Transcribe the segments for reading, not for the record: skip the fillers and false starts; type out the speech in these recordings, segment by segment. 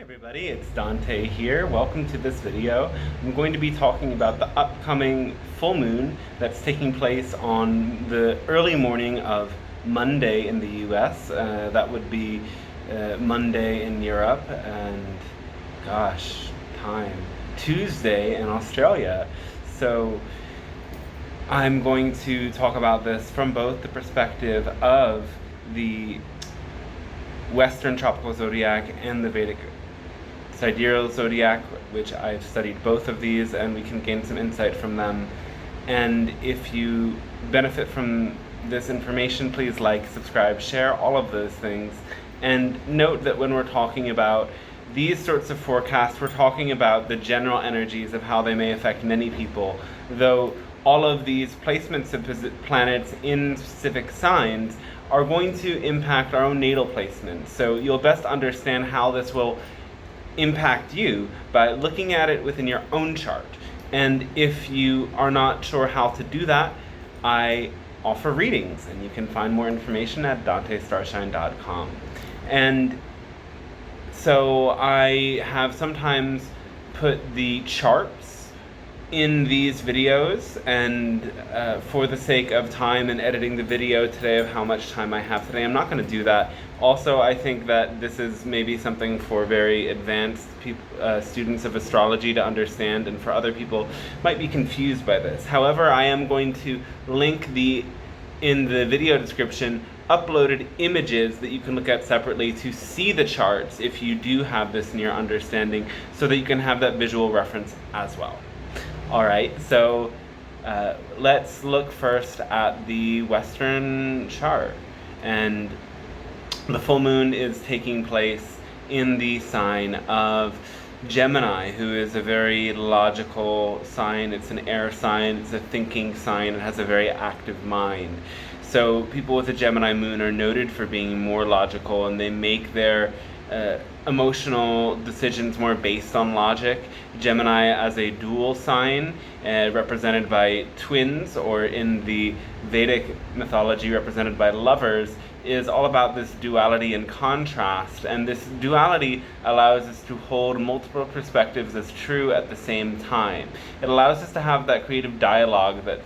everybody, it's Dante here. Welcome to this video. I'm going to be talking about the upcoming full moon that's taking place on the early morning of Monday in the US. That would be Monday in Europe and, Tuesday in Australia. So I'm going to talk about this from both the perspective of the Western tropical zodiac and the Vedic Sidereal zodiac, which I've studied both of these, and we can gain some insight from them. And if you benefit from this information, please like, subscribe, share, all of those things. And note that when we're talking about these sorts of forecasts, we're talking about the general energies of how they may affect many people, though all of these placements of planets in specific signs are going to impact our own natal placement. So you'll best understand how this will impact you by looking at it within your own chart. And if you are not sure how to do that, I offer readings, and you can find more information at dantestarshine.com. And so I have sometimes put the charts in these videos, and for the sake of time and editing the video today of how much time I have today, I'm not going to do that. Also, I think that this is maybe something for very advanced students of astrology to understand, and for other people might be confused by this. However, I am going to link in the video description uploaded images that you can look at separately to see the charts if you do have this near understanding, so that you can have that visual reference as well. Alright, so let's look first at the Western chart. And the full moon is taking place in the sign of Gemini, who is a very logical sign. It's an air sign, it's a thinking sign, it has a very active mind. So people with a Gemini moon are noted for being more logical, and they make their emotional decisions more based on logic. Gemini as a dual sign, represented by twins, or in the Vedic mythology represented by lovers, is all about this duality and contrast. And this duality allows us to hold multiple perspectives as true at the same time. It allows us to have that creative dialogue that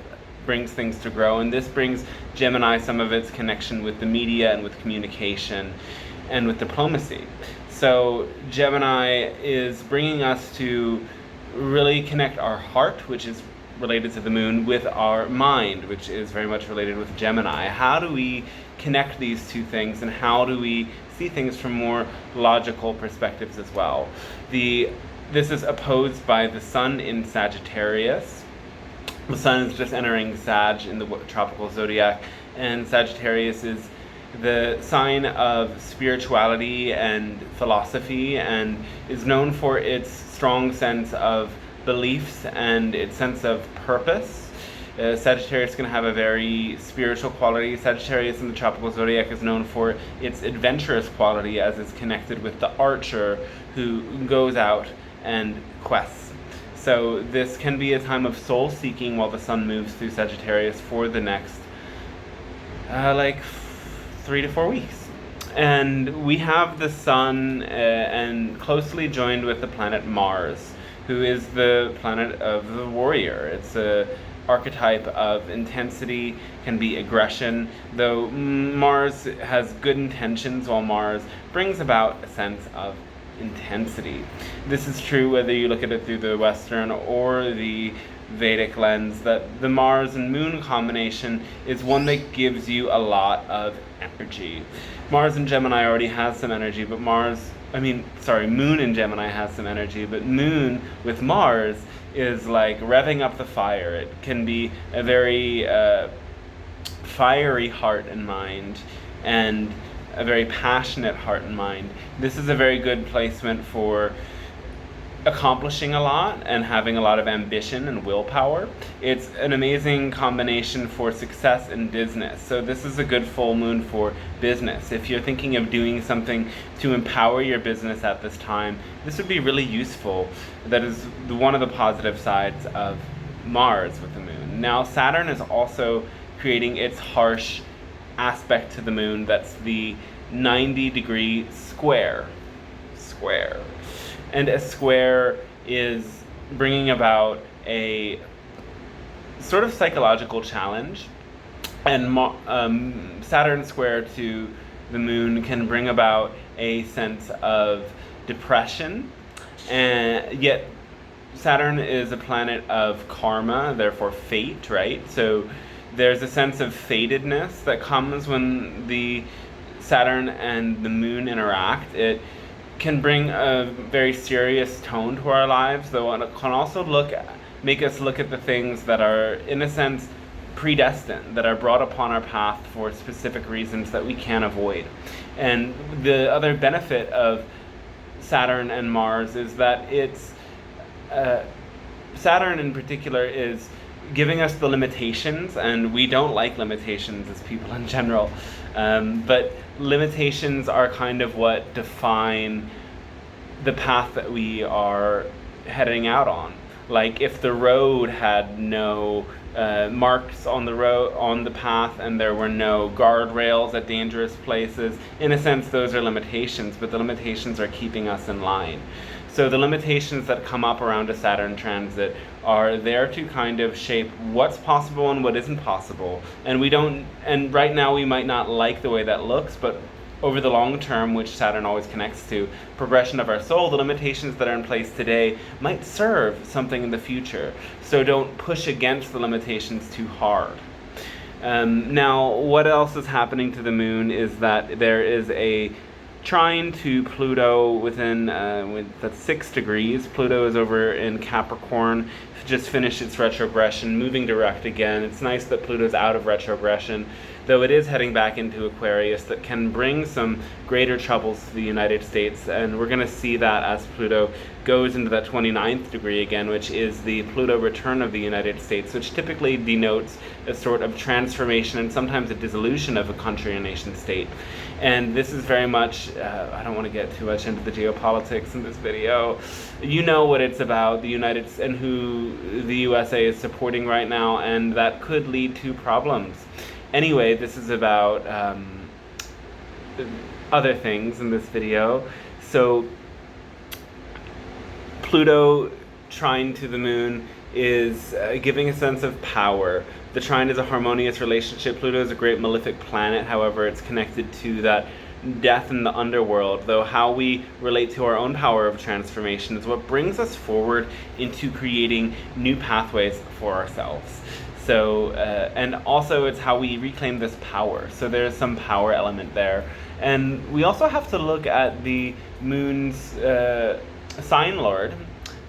brings things to grow, and this brings Gemini some of its connection with the media and with communication and with diplomacy. So Gemini is bringing us to really connect our heart, which is related to the moon, with our mind, which is very much related with Gemini. How do we connect these two things, and how do we see things from more logical perspectives as well? This is opposed by the sun in Sagittarius. The sun is just entering Sag in the tropical zodiac, and Sagittarius is the sign of spirituality and philosophy, and is known for its strong sense of beliefs and its sense of purpose. Sagittarius is going to have a very spiritual quality. Sagittarius in the tropical zodiac is known for its adventurous quality, as is connected with the archer who goes out and quests. So this can be a time of soul seeking while the sun moves through Sagittarius for the next 3 to 4 weeks. And we have the sun and closely joined with the planet Mars, who is the planet of the warrior. It's a archetype of intensity, can be aggression, though Mars has good intentions, while Mars brings about a sense of intensity. This is true whether you look at it through the Western or the Vedic lens, that the Mars and Moon combination is one that gives you a lot of energy. Mars in Gemini already has some energy, but Moon in Gemini has some energy, but Moon with Mars is like revving up the fire. It can be a very fiery heart and mind, and a very passionate heart and mind. This is a very good placement for accomplishing a lot and having a lot of ambition and willpower. It's an amazing combination for success in business. So this is a good full moon for business. If you're thinking of doing something to empower your business at this time, this would be really useful. That is one of the positive sides of Mars with the moon. Now Saturn is also creating its harsh aspect to the moon. That's the 90-degree square. square. And a square is bringing about a sort of psychological challenge. And Saturn square to the moon can bring about a sense of depression, and yet Saturn is a planet of karma, therefore fate, right? So there's a sense of fatedness that comes when the Saturn and the moon interact. It can bring a very serious tone to our lives, though it can also make us look at the things that are, in a sense, predestined, that are brought upon our path for specific reasons that we can't avoid. And the other benefit of Saturn and Mars is that it's Saturn in particular is giving us the limitations, and we don't like limitations as people in general, but limitations are kind of what define the path that we are heading out on. Like if the road had no marks on the path, and there were no guardrails at dangerous places, in a sense those are limitations, but the limitations are keeping us in line. So the limitations that come up around a Saturn transit are there to kind of shape what's possible and what isn't possible. And right now we might not like the way that looks, but over the long term, which Saturn always connects to, progression of our soul, the limitations that are in place today might serve something in the future. So don't push against the limitations too hard. Now, what else is happening to the moon is that there is a trine to Pluto within that's 6 degrees. Pluto is over in Capricorn, just finished its retrogression, moving direct again. It's nice that Pluto's out of retrogression, though it is heading back into Aquarius. That can bring some greater troubles to the United States, and we're going to see that as Pluto goes into that 29th degree again, which is the Pluto return of the United States, which typically denotes a sort of transformation and sometimes a dissolution of a country or nation state. And this is very much, I don't want to get too much into the geopolitics in this video. You know what it's about, the and who the USA is supporting right now, and that could lead to problems. Anyway, this is about other things in this video. So Pluto trine to the moon is giving a sense of power. The trine is a harmonious relationship. Pluto is a great malefic planet, however, it's connected to that death in the underworld, though how we relate to our own power of transformation is what brings us forward into creating new pathways for ourselves. So, and also it's how we reclaim this power. So there's some power element there. And we also have to look at the moon's sign lord.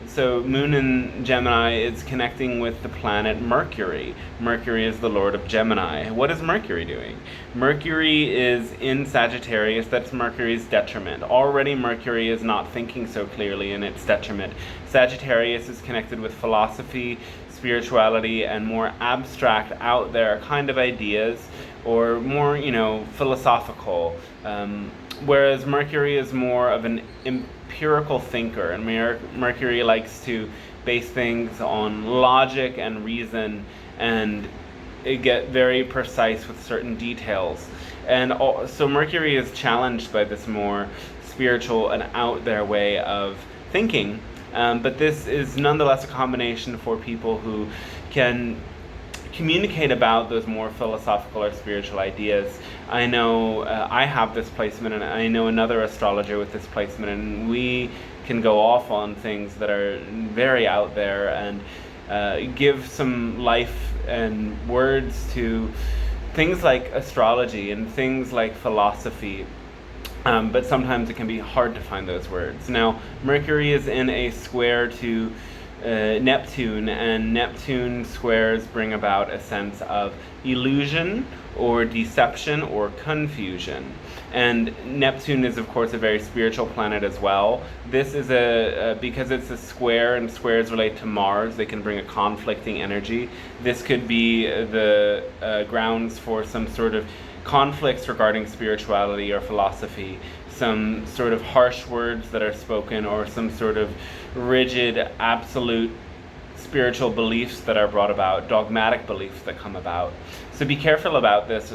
So moon in Gemini is connecting with the planet Mercury. Mercury is the lord of Gemini. What is Mercury doing? Mercury is in Sagittarius. That's Mercury's detriment. Already Mercury is not thinking so clearly in its detriment. Sagittarius is connected with philosophy, spirituality, and more abstract, out there kind of ideas, or more, philosophical. Whereas Mercury is more of an empirical thinker, and Mercury likes to base things on logic and reason, and get very precise with certain details. And so Mercury is challenged by this more spiritual and out there way of thinking. But this is nonetheless a combination for people who can communicate about those more philosophical or spiritual ideas. I know I have this placement, and I know another astrologer with this placement, and we can go off on things that are very out there and give some life and words to things like astrology and things like philosophy. But sometimes it can be hard to find those words. Now, Mercury is in a square to Neptune, and Neptune squares bring about a sense of illusion or deception or confusion. And Neptune is, of course, a very spiritual planet as well. This is because it's a square, and squares relate to Mars, they can bring a conflicting energy. This could be the grounds for some sort of conflicts regarding spirituality or philosophy, some sort of harsh words that are spoken, or some sort of rigid, absolute spiritual beliefs that are brought about, dogmatic beliefs that come about. So be careful about this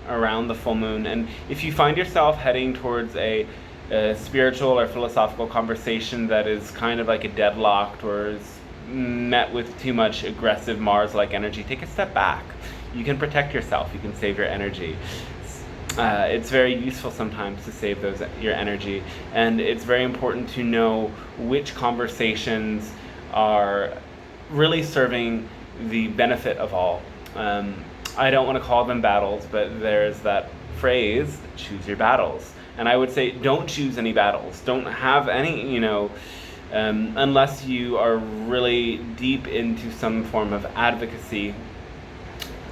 around the full moon. And if you find yourself heading towards a a spiritual or philosophical conversation that is kind of like a deadlocked or is met with too much aggressive Mars-like energy, take a step back. You can protect yourself. You can save your energy. It's very useful sometimes to save your energy, and it's very important to know which conversations are really serving the benefit of all. I don't want to call them battles, but there's that phrase, choose your battles. And I would say don't choose any battles. Don't have any, unless you are really deep into some form of advocacy.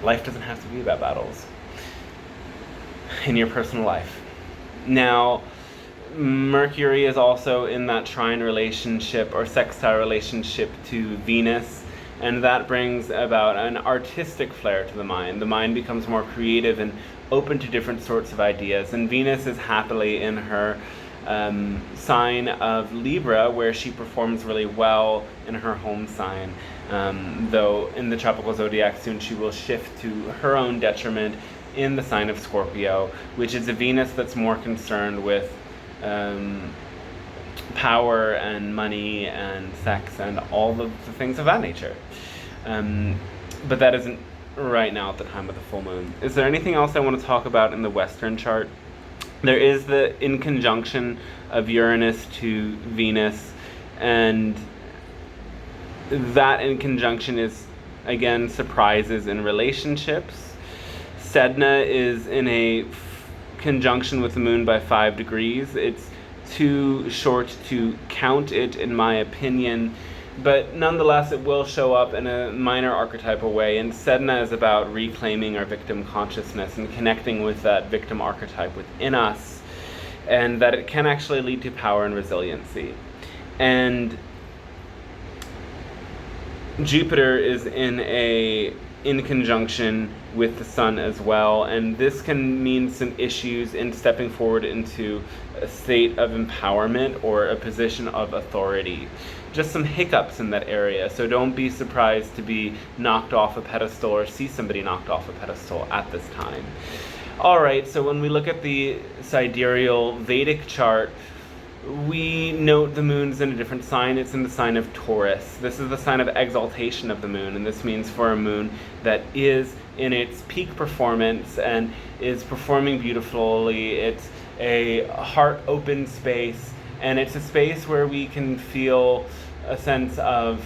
Life doesn't have to be about battles in your personal life. Now, Mercury is also in that trine relationship or sextile relationship to Venus, and that brings about an artistic flair to the mind. The mind becomes more creative and open to different sorts of ideas, and Venus is happily in her sign of Libra, where she performs really well in her home sign, though in the tropical zodiac soon she will shift to her own detriment in the sign of Scorpio, which is a Venus that's more concerned with power and money and sex and all of the things of that nature. But that isn't right now at the time of the full moon. Is there anything else I want to talk about in the Western chart? There is the in conjunction of Uranus to Venus, and that in conjunction is, again, surprises in relationships. Sedna is in a conjunction with the moon by 5 degrees. It's too short to count it, in my opinion, but nonetheless it will show up in a minor archetypal way, and Sedna is about reclaiming our victim consciousness and connecting with that victim archetype within us, and that it can actually lead to power and resiliency. And Jupiter is in conjunction with the sun as well, and this can mean some issues in stepping forward into a state of empowerment or a position of authority. Just some hiccups in that area, so don't be surprised to be knocked off a pedestal or see somebody knocked off a pedestal at this time. Alright, so when we look at the sidereal Vedic chart, we note the moon's in a different sign. It's in the sign of Taurus. This is the sign of exaltation of the moon, and this means for a moon that is in its peak performance and is performing beautifully. It's a heart-open space, and it's a space where we can feel a sense of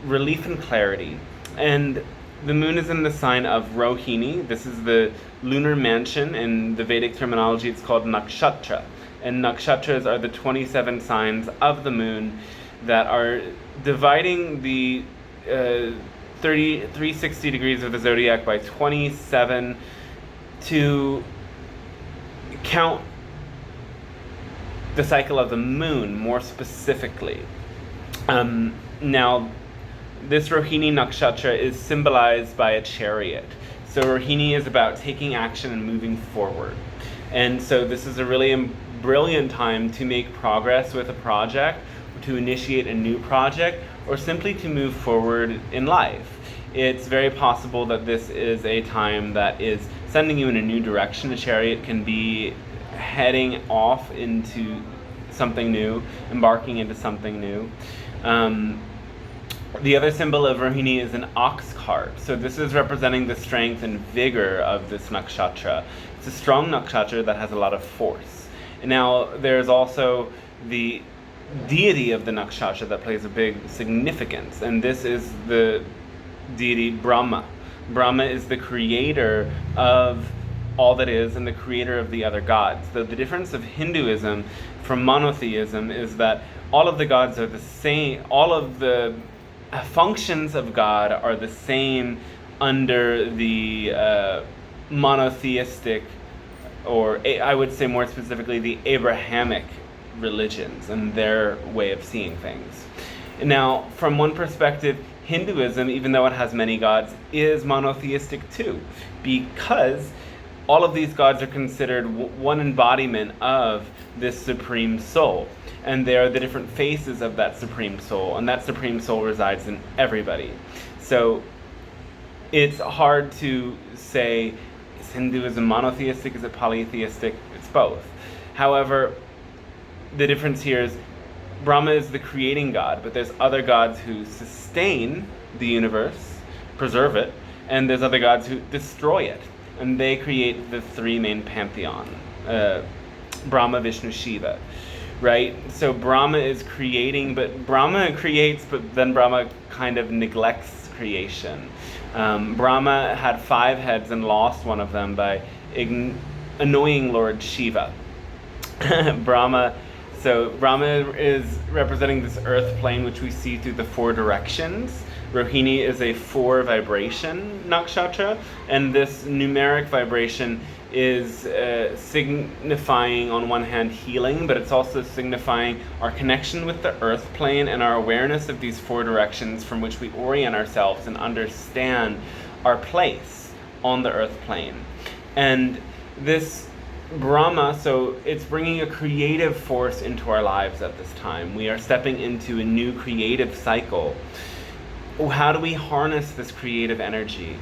relief and clarity. And the moon is in the sign of Rohini. This is the lunar mansion. In the Vedic terminology, it's called Nakshatra. And nakshatras are the 27 signs of the moon that are dividing the 360 degrees of the zodiac by 27 to count the cycle of the moon more specifically. Now, this Rohini Nakshatra is symbolized by a chariot. So Rohini is about taking action and moving forward. And so this is a really brilliant time to make progress with a project, to initiate a new project, or simply to move forward in life. It's very possible that this is a time that is sending you in a new direction. A chariot can be heading off into something new, embarking into something new. The other symbol of Rohini is an ox cart. So this is representing the strength and vigor of this nakshatra. It's a strong nakshatra that has a lot of force. Now, there's also the deity of the nakshatra that plays a big significance, and this is the deity Brahma. Brahma is the creator of all that is and the creator of the other gods. The difference of Hinduism from monotheism is that all of the gods are the same, all of the functions of God are the same under the monotheistic, or I would say more specifically the Abrahamic religions and their way of seeing things. Now, from one perspective, Hinduism, even though it has many gods, is monotheistic too, because all of these gods are considered one embodiment of this supreme soul, and they are the different faces of that supreme soul, and that supreme soul resides in everybody. So it's hard to say, is Hinduism monotheistic, is it polytheistic? It's both. However, the difference here is Brahma is the creating god, but there's other gods who sustain the universe, preserve it, and there's other gods who destroy it. And they create the three main pantheon, Brahma, Vishnu, Shiva, right? So Brahma is creating, but Brahma creates, but then Brahma kind of neglects creation. Brahma had 5 heads and lost one of them by annoying Lord Shiva. Brahma is representing this earth plane which we see through the 4 directions. Rohini is a 4 vibration nakshatra, and this numeric vibration is signifying, on one hand, healing, but it's also signifying our connection with the earth plane and our awareness of these 4 directions from which we orient ourselves and understand our place on the earth plane. And this Brahma, so it's bringing a creative force into our lives at this time. We are stepping into a new creative cycle. How do we harness this creative energy?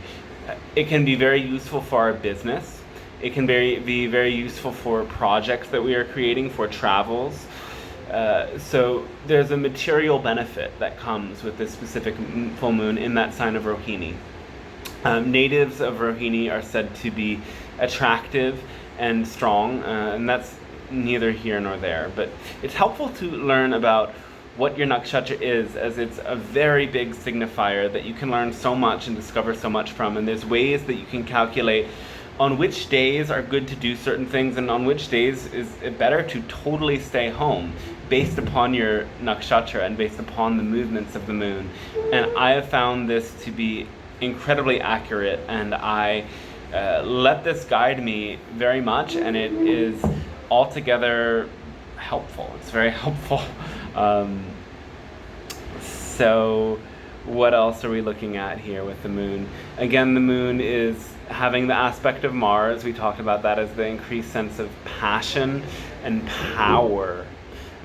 It can be very useful for our business. It can be very useful for projects that we are creating, for travels. So there's a material benefit that comes with this specific full moon in that sign of Rohini. Natives of Rohini are said to be attractive and strong, and that's neither here nor there. But it's helpful to learn about what your nakshatra is, as it's a very big signifier that you can learn so much and discover so much from. And there's ways that you can calculate on which days are good to do certain things and on which days is it better to totally stay home, based upon your nakshatra and based upon the movements of the moon. And I have found this to be incredibly accurate, and I let this guide me very much, and it is altogether helpful. It's very helpful. So what else are we looking at here with the moon? Again, the moon is having the aspect of Mars. We talked about that as the increased sense of passion and power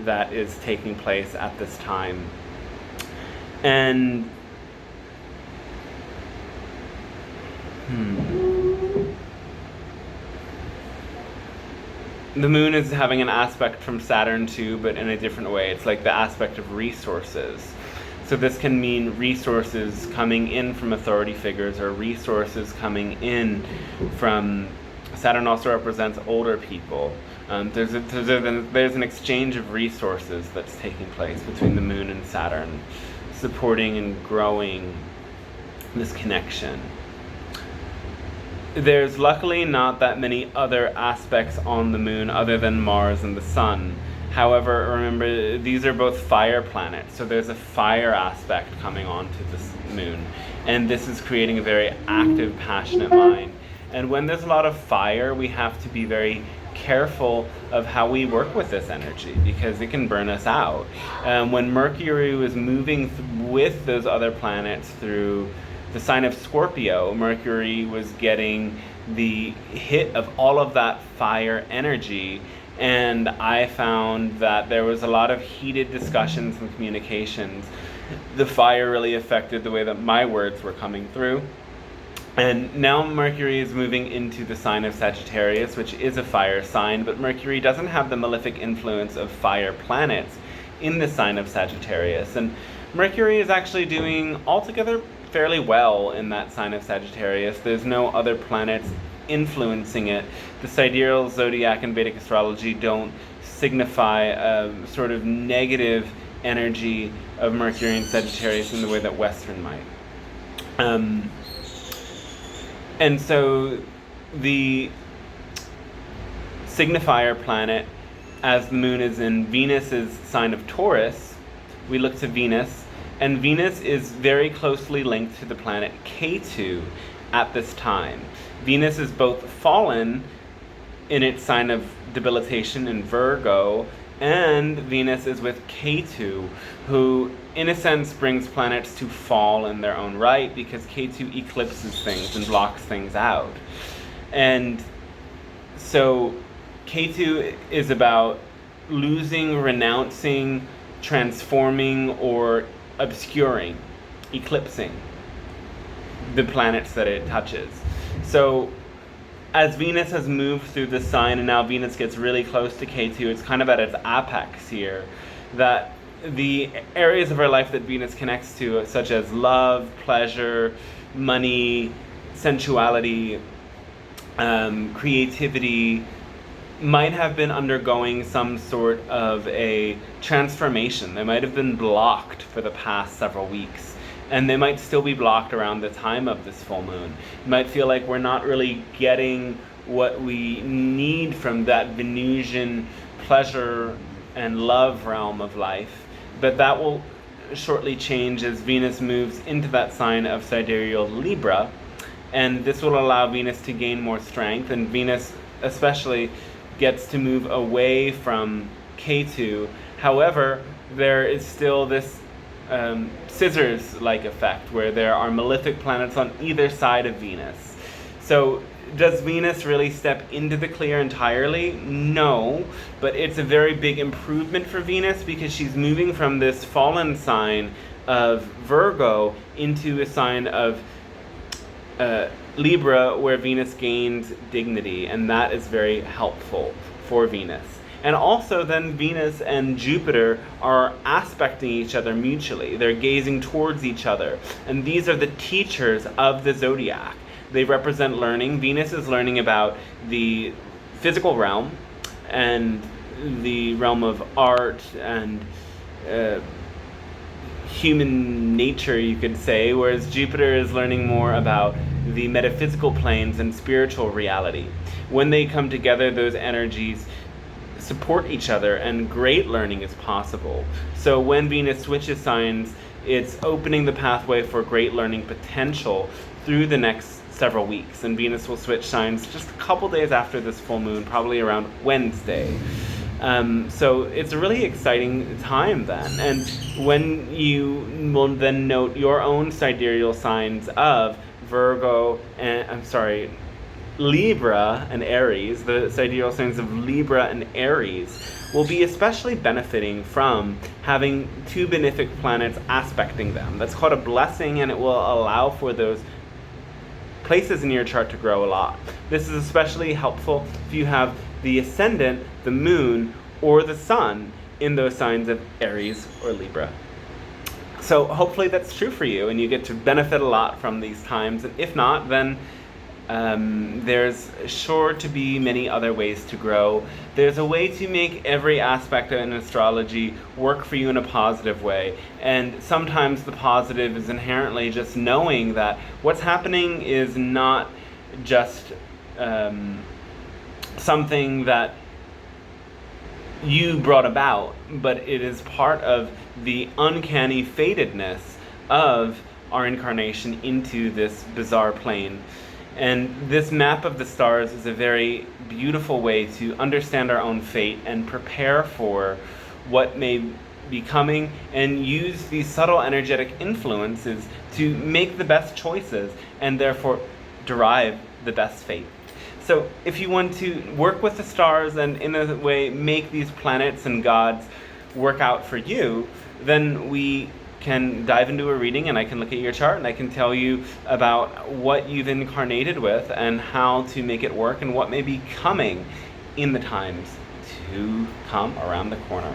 that is taking place at this time. And the moon is having an aspect from Saturn too, but in a different way. It's like the aspect of resources. So this can mean resources coming in from authority figures, or resources coming in from... Saturn also represents older people. There's an exchange of resources that's taking place between the moon and Saturn, supporting and growing this connection. There's luckily not that many other aspects on the moon other than Mars and the Sun. However, remember, these are both fire planets, so there's a fire aspect coming onto this moon. And this is creating a very active, passionate mind. And when there's a lot of fire, we have to be very careful of how we work with this energy, because it can burn us out. When Mercury was moving with those other planets through the sign of Scorpio, Mercury was getting the hit of all of that fire energy, and I found that there was a lot of heated discussions and communications. The fire really affected the way that my words were coming through. And now Mercury is moving into the sign of Sagittarius, which is a fire sign, but Mercury doesn't have the malefic influence of fire planets in the sign of Sagittarius. And Mercury is actually doing altogether fairly well in that sign of Sagittarius. There's no other planets influencing it. The sidereal zodiac and Vedic astrology don't signify a sort of negative energy of Mercury and Sagittarius in the way that Western might. And so the signifier planet, as the moon is in Venus's sign of Taurus, we look to Venus, and Venus is very closely linked to the planet Ketu at this time. Venus is both fallen in its sign of debilitation in Virgo, and Venus is with Ketu, who in a sense brings planets to fall in their own right, because Ketu eclipses things and blocks things out. And so Ketu is about losing, renouncing, transforming, or obscuring, eclipsing the planets that it touches. So as Venus has moved through the sign, and now Venus gets really close to K2, it's kind of at its apex here, that the areas of our life that Venus connects to, such as love, pleasure, money, sensuality, creativity, might have been undergoing some sort of a transformation. They might have been blocked for the past several weeks, and they might still be blocked around the time of this full moon. You might feel like we're not really getting what we need from that Venusian pleasure and love realm of life, but that will shortly change as Venus moves into that sign of sidereal Libra, and this will allow Venus to gain more strength, and Venus especially gets to move away from K2. However, there is still this scissors-like effect where there are malefic planets on either side of Venus. So does Venus really step into the clear entirely? No, but it's a very big improvement for Venus because she's moving from this fallen sign of Virgo into a sign of Libra, where Venus gains dignity, and that is very helpful for Venus. And also then Venus and Jupiter are aspecting each other mutually. They're gazing towards each other. And these are the teachers of the zodiac. They represent learning. Venus is learning about the physical realm and the realm of art and human nature, you could say, whereas Jupiter is learning more about the metaphysical planes and spiritual reality. When they come together, those energies support each other, and great learning is possible. So when Venus switches signs, it's opening the pathway for great learning potential through the next several weeks. And Venus will switch signs just a couple days after this full moon, probably around Wednesday. So it's a really exciting time then. And when you will then note your own sidereal signs of Virgo and, Libra and Aries, the sidereal signs of Libra and Aries will be especially benefiting from having two benefic planets aspecting them. That's called a blessing, and it will allow for those places in your chart to grow a lot. This is especially helpful if you have the ascendant, the moon, or the sun in those signs of Aries or Libra. So hopefully that's true for you, and you get to benefit a lot from these times. And if not, then there's sure to be many other ways to grow. There's a way to make every aspect in astrology work for you in a positive way. And sometimes the positive is inherently just knowing that what's happening is not just something that you brought about, but it is part of the uncanny fatedness of our incarnation into this bizarre plane. And this map of the stars is a very beautiful way to understand our own fate and prepare for what may be coming, and use these subtle energetic influences to make the best choices and therefore derive the best fate. So if you want to work with the stars and in a way make these planets and gods work out for you, then we can dive into a reading, and I can look at your chart and I can tell you about what you've incarnated with and how to make it work and what may be coming in the times to come around the corner.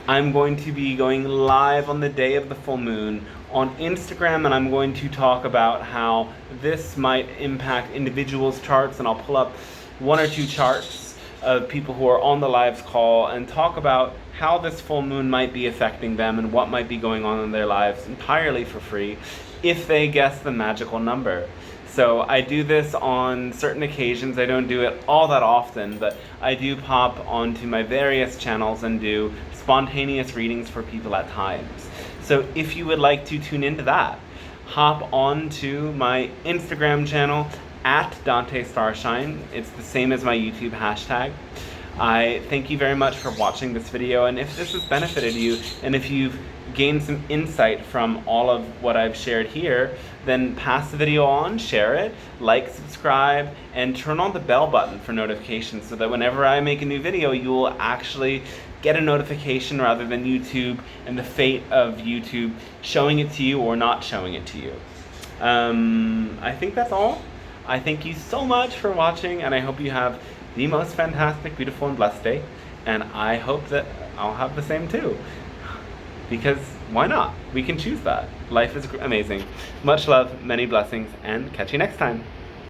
I'm going to be going live on the day of the full moon on Instagram, and I'm going to talk about how this might impact individuals' charts, and I'll pull up one or two charts of people who are on the live call and talk about how this full moon might be affecting them and what might be going on in their lives entirely for free if they guess the magical number. So I do this on certain occasions. I don't do it all that often, but I do pop onto my various channels and do spontaneous readings for people at times. So if you would like to tune into that, hop on to my Instagram channel at Dante Starshine. It's the same as my YouTube hashtag. I thank you very much for watching this video, and if this has benefited you, and if you've gained some insight from all of what I've shared here, then pass the video on, share it, like, subscribe, and turn on the bell button for notifications so that whenever I make a new video, you will actually get a notification rather than YouTube and the fate of YouTube showing it to you or not showing it to you. I think that's all. I thank you so much for watching, and I hope you have the most fantastic, beautiful, and blessed day. And I hope that I'll have the same too. Because why not? We can choose that. Life is amazing. Much love, many blessings, and catch you next time.